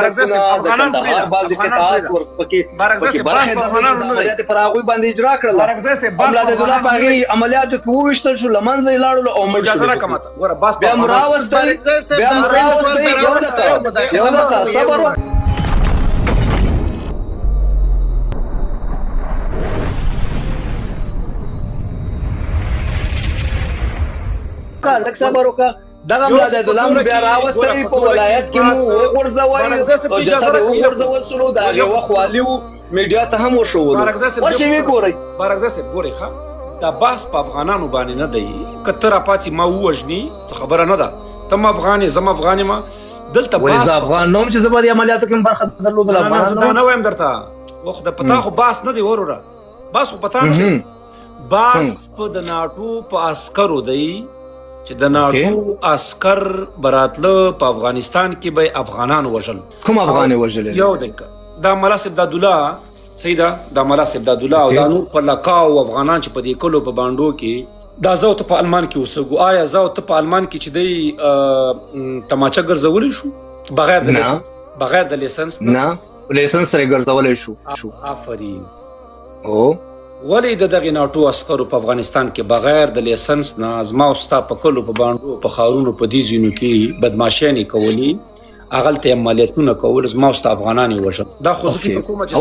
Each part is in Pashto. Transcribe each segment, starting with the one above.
افغانان بعضې قطعات ورپکې برخې درلودې د عملیات پر هغوی باندې اجرا کړله. امدادالله په هغې عملیاتو کې وویشتل شو، له منځه یې لاړل او مړ شو. بیا مو راوستل، یو دقیقه صبر وکړه. لږ صبر وکړه. دغه امدادالله مو بیا راوستی، په ولایت کې مو وغورځوئ او جسد یې وغورځول سولو. د هغې وخت والي وو، میډیا ته هم وښولو. اوس یې وګورئ. بارکزی صاحب ګورئ ښه، دا بحث په افغانانو باندې نه دی. که ته راپاڅې ما ووژني څه خبره نه ده، ته م افغان یې زه م افغان یم. دلته ولې زه افغان نه وم چې زه به دې عملیاتو کې برخه درلودله؟ زه دا نه وایم درته، وخت د پتا خو بحث نه دی وروره، بحث خو پتا نه دی. بحث په د ناټو په عسکرو دی چې د ناټو عسکر براتله په افغانستان کې به افغانان وژل. کوم افغان یې وژلی؟ یو دقیقه، دا ملا سبدادالله صحیح ده، دا ملا سبدادالله او دا نور په لکاو افغانان چې په دې کلو په بانډو کې، دا زه او ته په المان کې اوسېږو. آیا زه او ته په المان کې چې دی تماچه ګرځولی شو بغیر د لیسنس؟ بغیر د لیسنس نه، لیسنس سره یې ګرځولی شو. آفرین. او ولې د دغې ناټو عسکرو په افغانستان کې بغیر د لیسنس نه زما او ستا په کلو په بانډو په ښارونو په دې ځینو کې بدماشیانې کولې، هغلته یې عملیاتونه کول، زما او ستا افغانان یې وژل. دا خو زه فکر کوم چې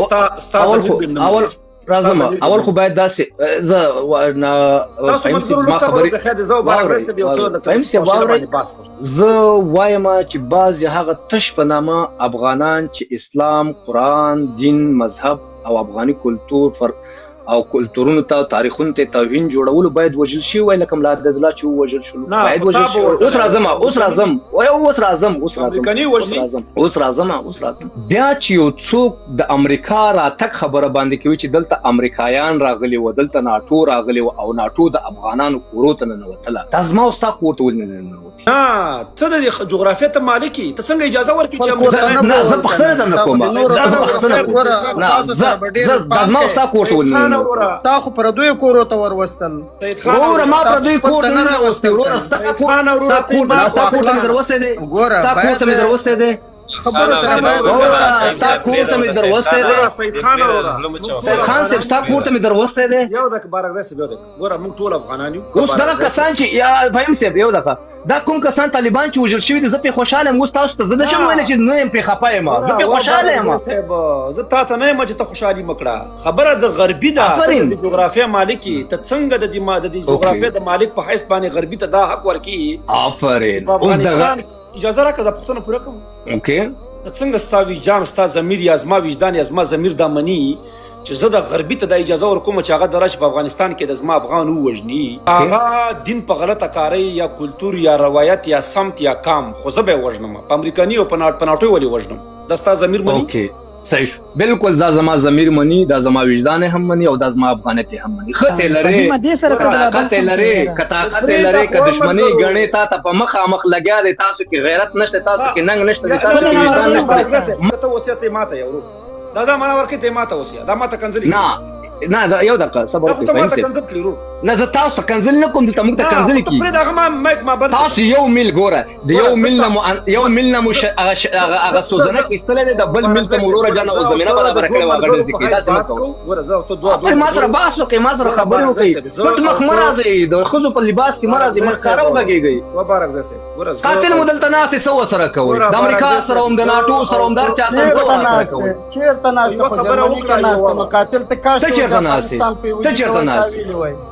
ستا اول راځم، اول خو باید داسې زه فهیم صاحب زما خبرې زه وایم چې بعضې هغه تش په نامه افغانان چې اسلام، قرآن، دین، مذهب او افغاني کلتور او کلتورونو ته تاریخونو ته توهین جوړولو باید وژل شي وای، لکه ملا عبدالله چې وژل شو باید وژل شي. اوس راځم بیا چې یو څوک د امریکا راتګ خبره باندې کوي چې دلته امریکایان راغلي و، دلته ناټو راغلي و او ناټو د افغانانو کورو ته ننوتله، دا زما او ستا کور ته ولې نه ننوتي؟ نه، ته د جغرافیې ته مالک یې، ته څنګه اجازه ورکړې چې نه زه پوښتنه درنه کوم، دا زما او ستا کور ته ولې نه تا خو پردوی کورو ته وروستل؟ وروره ما پردوی کور ته نه راوستې، وروره ستا کور ته مې دروستی دی، ستا کور ته مې دروستی دی، خبره ستا کور ته مې دروستی دی، سید خان صاحب ستا کور ته مې دروستی دی. یو دقیقه بارکزی صاحب، یو دقیقه ګوره موږ ټول افغانان یو. اوس دغه کسان چې فهیم صاحب یو دقیقه، دا کوم کسان طالبان چې وژل شوي دي زه پرې خوشحاله یم. اوس تاسو ته زه نشم ویلی چې نه یم پرې خفه یم، زه پرې خوشحاله یم. زه تا ته نه یم چې ته خوشحالي مه کړه، خبره د غربي ده، ته د جغرافیه مالک یې، ته څنګه د دې جغرافیې د مالک په حیث باندې غربي ته دا حق ورکړي؟ آفرین. افغانستان اجازه راکړه دا پوښتنه پوره کړم. اوکې، ته څنګه ستا وجدان، ستا ضمیر یا زما وجدان یا زما ضمیر دا مني چې زه د غربي ته دا اجازه ورکوم چې هغه د راشي په افغانستان کې د زما افغان ووژني، هغه دین په غلطه کارۍ یا کلتور یا روایت یا سمت یا کام، خو زه به یې وژنم په امریکاني او په ناټو یې ولې وژنم؟ دا ستا ضمیر مني؟ صحیح شو، بالکل دا زما ضمیر مني، دا زما وجدان هم مني او دا زما افغانیت هم مني. خطې لرې، خطې لرې، که طاقت لرې، که دشمني ګڼې، تا ته په مخامخ لګیا دی، تاسو کې غیرت نشته، تاسو کې ننګ نشته، تاسو کې وجدان نشته. ته وصیت یې ماته یې ورو، دا معنا ورکړې ته یې ماته وصیت، دا ماته کنځلي نه دا یو دقیقه صبر وکړئ فهیم صاحب. نه زه تاسو ته کنځل نه کوم، دلته موږ ته کنځلې کېږي. تاسو یو میل ګوره، د یو میل نه مو هغه سوزنک ایستلی دی، د بل میل ته مو وروره جانه او زمینه برابره کړې وه، هغه ډزې کوي. داسې مه کوئ، ما سره بحث وکړئ، ما سره خبرې وکړئ، پټ مخ مه راځئ، د ښځو په لباس کې مه راځئ، مخ ښکاره وغږېږئ. قاتل مو دلته ناست دی، څه ورسره کوئ؟ د امریکا سره هم، د ناټو سره هم، د هر چا سره څه ورسره کوئ؟ چېرته ناست دی؟ په جرمني کې ناست دی، قاتل ته کاش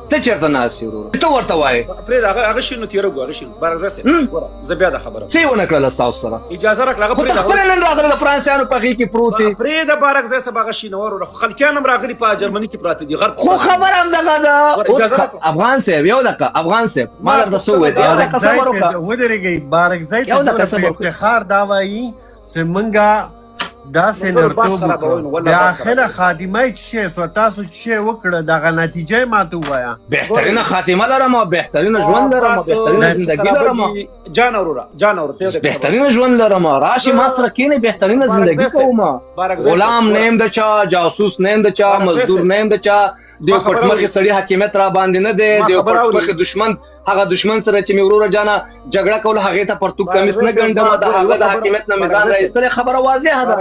ته چېرته ناست یې ورور؟ ته ورته وایې پرېږده، هغه شي نو تېره ګو، هغه شي بارکزی صاحب ګوره زه بیا دا خبره څه یې ونه کړله ستاسو سره؟ اجازه راکړه، هغه خو ته خپله نن راغلی د فرانسیانو په غېږ کې پروت یې. پرېږده بارکزی صاحب، هغه شي نه وروره، خو خلقیان هم راغلي په جرمني کې پراته دي، غرب خو خبره هم دغه ده. اوس افغان صاحب یو دقیقه، افغان صاحب ما درته څه وویل، یو دقیقه صبر وکړه. ودرېږئ، بارکزی ته په افتخار دا وایي چې موږ داسې نرتوب بیا آخره خاتمه یې څه شی سوه، تاسو څه شی وکړه، دغه نتیجه یې ماته ووایه. بهترینه خاتمه لرم، بهترینه ژوند لرم، بهترینه زندګي لرم، جان وروره، جان وروره، بهترینه ژوند لرم، راشي ما سره کښېنئ، بهترینه زندګي کوم. غلام نه یم د چا، جاسوس نه یم د چا، مزدور نه یم د چا، د یو پټمخې سړي حاکمیت را باندې نه دی، د یو پټمخې دشمن هغه دشمن سره چې مې وروره جانه جګړه کول هغه ته پرتوک کمیس نه ګڼم د هغه د حاکمیت نه میزان راایستل خبره واضحه ده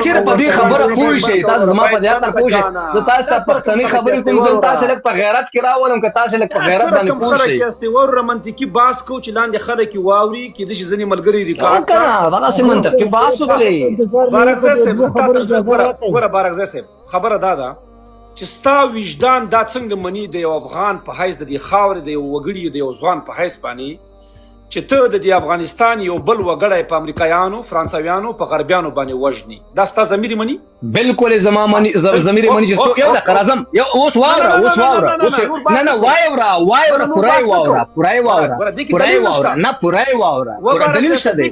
چې په دې خبره پوه شئ تاسو زما په دې اړه پوه شئ زه تاسو ته پښتني خبرې کوم زه تاسو لږ په غیرت کې راولم که تاسو لږ په غیرت باندې پوه شئ ور رومانتیکي باس کو چې لاندې خلک واوري کې د ځنې ملګری ریکارډ کړه هغه سم منطقي باس وکړي بارکزه صاحب ګوره بارکزه صاحب خبره دا ده چې ستا وجدان دا څنګه مني د یو افغان په حیث د دې خاورې د یو وګړي د یو ځوان په حیث باندې چې ته د دې افغانستان یو بل وګړی په امریکایانو فرانسویانو په غربیانو باندې وژني دا ستا ضمیر مني بالکل زما مني ضمیر مني چې یو د قرازم یو اوس واوره نه پورای واوره نه پورای واوره دلیل څه دی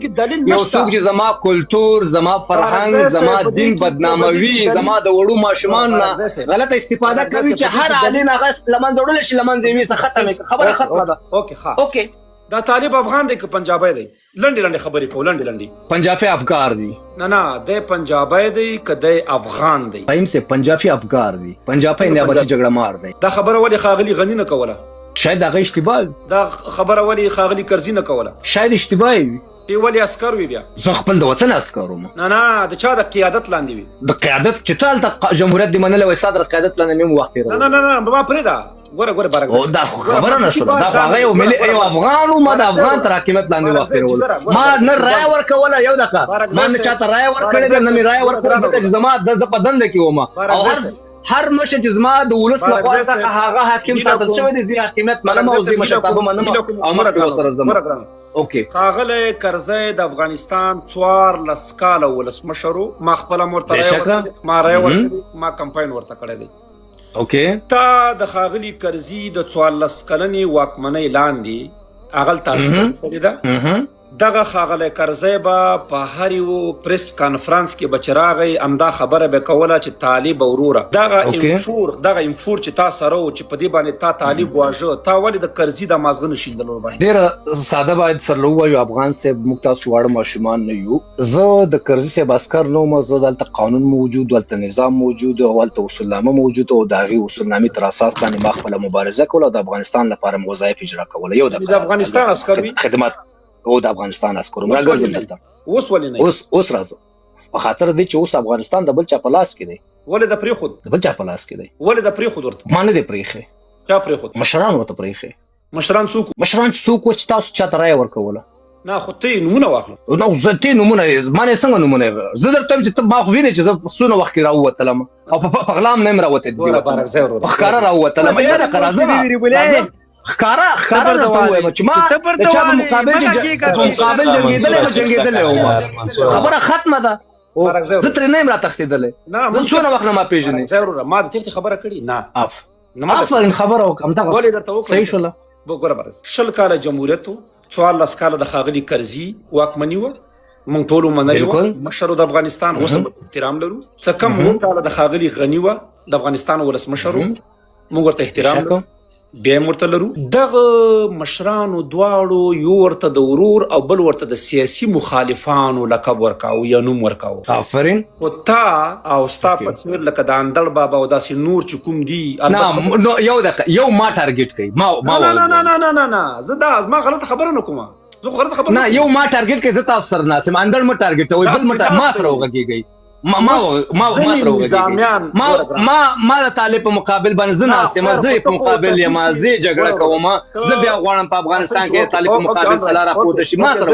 یو څوک چې زما کلچر زما فرهنګ زما دین بدناموي زما د وړو ماشومان نه غلط استفاده کوي چې هر عالم هغه لمن جوړل شي لمن زمي څخه ختمه خبره ختمه ده اوکې دا طالب افغان دی که پنجابی دی لنډې خبرې کو لنډې پنجابی افغان دی نه دی پنجابی دی که دی افغان دی فهم سے پنجابی افغان دی پنجابی نیابتي جګړه مار دی دا خبره ولې خاغلی غنی نه کوله شاید هغه اشتباه دا خبره ولې خاغلی کرزی نه کوله شاید اشتباه وي تی ولې عسكر وي بیا زه خپل د وطن عسكر وم نه د چا د قیادت لاندې وي د قیادت چې تل د جمهوریت د منلو وي صدر قیادت لاندې مې وخت نه ما پرېدا ګوره بارکزه دا خبره نشو دا هغه یو ملي یو افغان ما د افغان تر حکومت لاندې وخت ورول ما نه رای ورکوله یو دغه ما نه چاته رای ورکړې نه مې رای ورکړې چې زما د زپدند کې ومه او هر مشه چې زما د ولس لخوا څخه هغه حاکم ساتل شوی دی زی حکومت منم او زی مشرتابه منم او مرګ وسره زما اوکې خاغله کرزی د افغانستان 14 کاله ولسمشرو ما خپل مرتضی ما رای ورکړې ما کمپاین ورته کړی دی اوکې تا د خاغلی کرزی د 14 کلنې واکمنۍ لاندې اغل تاسو ده دغه خاغلی کرزی به په هر یو پریس کانفرنس کې بچراغی امدا خبره به کوله چې طالب وروره دغه انفور چې تا سره او چې په دې باندې تا طالب واژه تا ولې د کرزی د مازغه نشیندلو باندې ډیر ساده باید سره وایو افغان سه مقتا سوړ ماشومان نه یو زه د کرزی سه باسکر نو مزه دلته قانون موجود ولته نظام موجود او ولته اصولنامه موجود او داغي اصولنامه تر اساس باندې ما خپل مبارزه کوله د افغانستان لپاره وظایف اجرا کوله یو د افغانستان عسكر خدمت او د افغانستان عسكر راګرځم دلته اوس ولې نه اوس راځه په خاطر دې چې اوس افغانستان د بل چا په لاس کې دی ولې د پریخود د بل چا په لاس کې دی ولې د پریخود ورته ما نه دی پریخه چا پریخود مشران ورته پریخه مشران څوک چې تاسو چاته رای ورکوله نه خو ته نمونه واخله نو زه ته نمونه مانه څنګه نمونه زه درته چې ته ما خو وینې چې زه سونه وخت راووتلم او په غلام نه راوته دی ښکارا راووتلم یا د قرازه خارا درته وایم چې ما د چا په مقابل جنگیدل خبره ختمه ده زه تر نه را تختیدل زه څونه وخت نه ما پیژنې ضرور ما د تختی خبره کړې نه افرین خبره وکم دا صحیح شوله وګوره برس شل کاله جمهوریت 14 کاله د خاغلی کرزی واکمنی و مونږ ټول منلو مشر د افغانستان اوس احترام لرو څه کم مونږ کاله د خاغلی غنی و د افغانستان ولسمشر مونږ ورته احترام لرو بیا ورته لرو دغه مشرانو دواړو یو ورته د ورور او بل ورته د سیاسي مخالفانو لقب ورکاو یا نوم ورکاو آفرین او تا او ستا په څیر لکه د اندړ بابا او داسې نور چې کوم دی نو یو ما ټارګټ کوي ما نه زه دا ما غلط خبره نه کوم نه یو ما ټارګټ کوي زه تاسو سره ناسم اندړ ما ټارګټ وي بل ما سره وګیږي ما د طالب په مقابل باندې زه ناسم زه په مقابل یم زه جګړه کوم زه بیا غواړم په افغانستان کې طالب په مقابل سره راپورته شي ما سره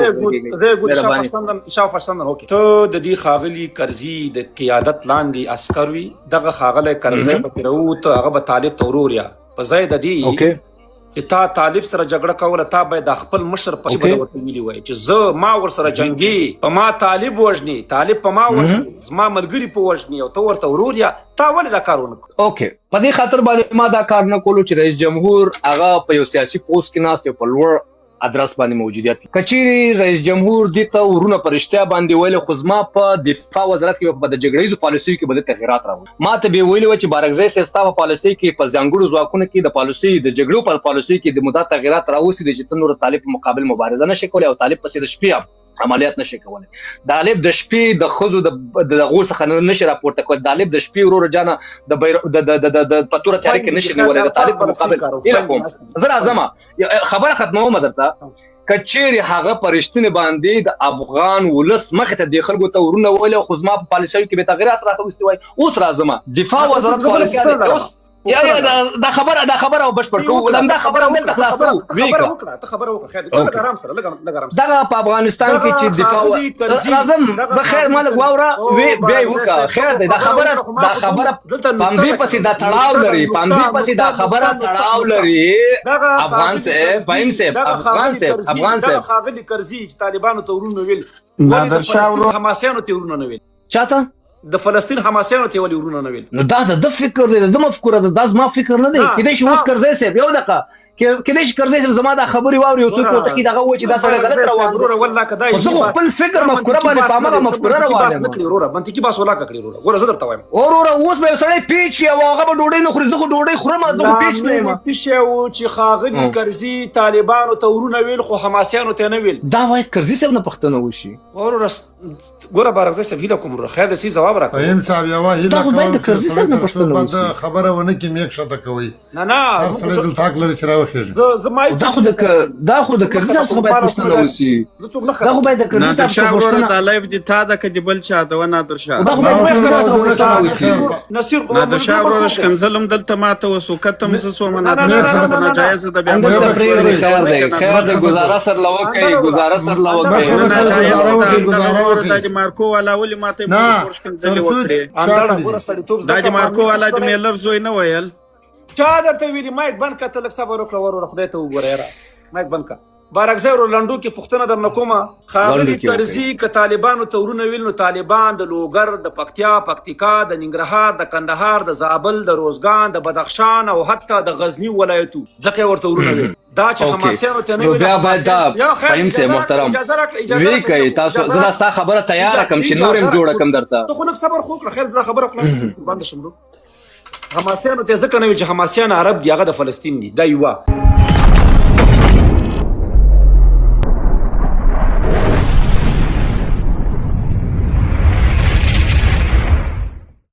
ته د دې خاغلی کرزی د قیادت لاندې عسكر وي دغه خاغلی کرزی په پیروت هغه به طالب تورور یا په ځای د دې چې تا طالب سره جګړه کوله تا باید د خپل مشر په څیر ورته ویلي وای چې زه ما ور سره جنگي په ما طالب وژني طالب په ما وژني زما ملګری په وژني او ته ورته ورور یا تا ولې دا کار ونه اوکې په دې خاطر باندې ما دا کار نه کولو چې رئیس جمهور هغه په یو سیاسي پوسټ کې ناست په لوړ ادرس باندې موجودیت کچيري رئیس جمهور دته ورونه پرشتیا باندې ویل خو زما په دفاع وزارت کې په د جګړې پالیسي کې بده تغیرات راوړل ما ته به ویل چې بارکزی سیستا په پالیسي کې په ځانګړو ځواکونو کې د پالیسي د جګړو په پالیسي کې د مدت تغیرات راوستي چې تنور طالب په مقابل مبارزه نشي کولای او طالب په سر شپې عملیات نشي کولای. طالب د شپې د خزو د غول څخه نشي راپورته کول. طالب د شپې ورور جانه د پتوره تیاری کې نشي نیولای. د طالب په مقابل زه راځم خبره ختموم درته. کچېرې هغه پرشتنه باندې د افغان ولس مخ ته د خلکو ته ورونه ویل خو زما په پالیسۍ کې به تغیرات راوستي وای. اوس راځم دفاع وزارت پالیسۍ یا دا خبره او بشپړ کوو. ولهم دا خبره مل خلاصو خبره وکړه خیر لږ آرام سره لږ آرام سره. دا په افغانستان کې چې دفاع راځم د خیر مالک واوره بیا وکړه خیر دی. دا خبره پامدې پسې دا تړاو لري. پامدې پسې دا خبره تړاو لري. افغان صاحب فهیم صاحب افغان صاحب خاغلی کرزي چې طالبانو ته ورونه ویل نادر شاه حماسیانو ته ورونه نه ویل. چاته د فلسطین حماسیانو ته ولې ورونه نه ویل؟ نو دا د فکر دی د مفکوره ده. دا زما فکر نه دی. کېدای شي اوس کرزی صاحب یو دقیقه کېدای شي کرزی صاحب زما دا خبرې واوري او څوک ورته دغه وایي چې دا سړی غلط روان دی. زه خپل فکر مفکوره باندې په هماغه مفکوره روان یم. وروره منطقي بحث ولاکه کړي وروره. ګوره زه درته وایم وروره اوس به یو سړی پیچ وي او هغه به ډوډۍ نه خوري. زه خو ډوډۍ خورم زه خو پیچ نه یم. پیچ و چې ښاغلي کرزي طالبانو ته ورونه ویل خو حماسیانو ته نه ویل. دا باید کرزي صاحب نه پوښتنه وشي. وروره ګوره بارغزی صاحب هیله کوم وروره خیر د سي جواب راکړه. دا خو باید د کرزي صاحب نه پوښتنه وشي. خبره ونه کې میک شته کوي. نه هر سړی دلته حق لري چې راوخیږي. دا خو د کرزي صاحب څخه باید پوښتنه وشي. دا خو باید د کرزي صاحب څخه پوښتنه دا لایف دي تا د کدی بل چا د ونه در شاه. دا خو باید پوښتنه وشي. نصیر نادر شاه ورور شکنزلم دلته ماته وسو کته مس سو من نادر شاه ناجایز د بیا خیر د گزاره سر لوکي گزاره سر لوکي د مارکو والا ولي ماته شکنزل وکړي. دا د مارکو والا د میلر زوی نه ویل چا درته ویلي مایک بند کړه. ته لږ صبر وکړه وروره خدای ته وګوره یاره مایک بند کړه. بارکزی ورور لنډو کې پوښتنه درنه کومه. ښاغلي کرزي که طالبانو ته ورونه ویل نو طالبان د لوګر د پکتیا پکتیکا د ننګرهار د کندهار د زابل د روزګان د بدخشان او حتی د غزني ولایتو ځکه ورته ورونه ویل. دا چې حماسیانو ته نه ویل بیا باید دا فهیم صاحب محترم وی کوي تاسو زه ستا خبره تیار کم چې نورم جوړه کم درته. ته خو لږ صبر خو وکړه خیر زه خبره خلاص باندې شمرو. حماسیانو ته ځکه نه ویل چې حماسیان عرب دي هغه د فلسطین دي دا یوه.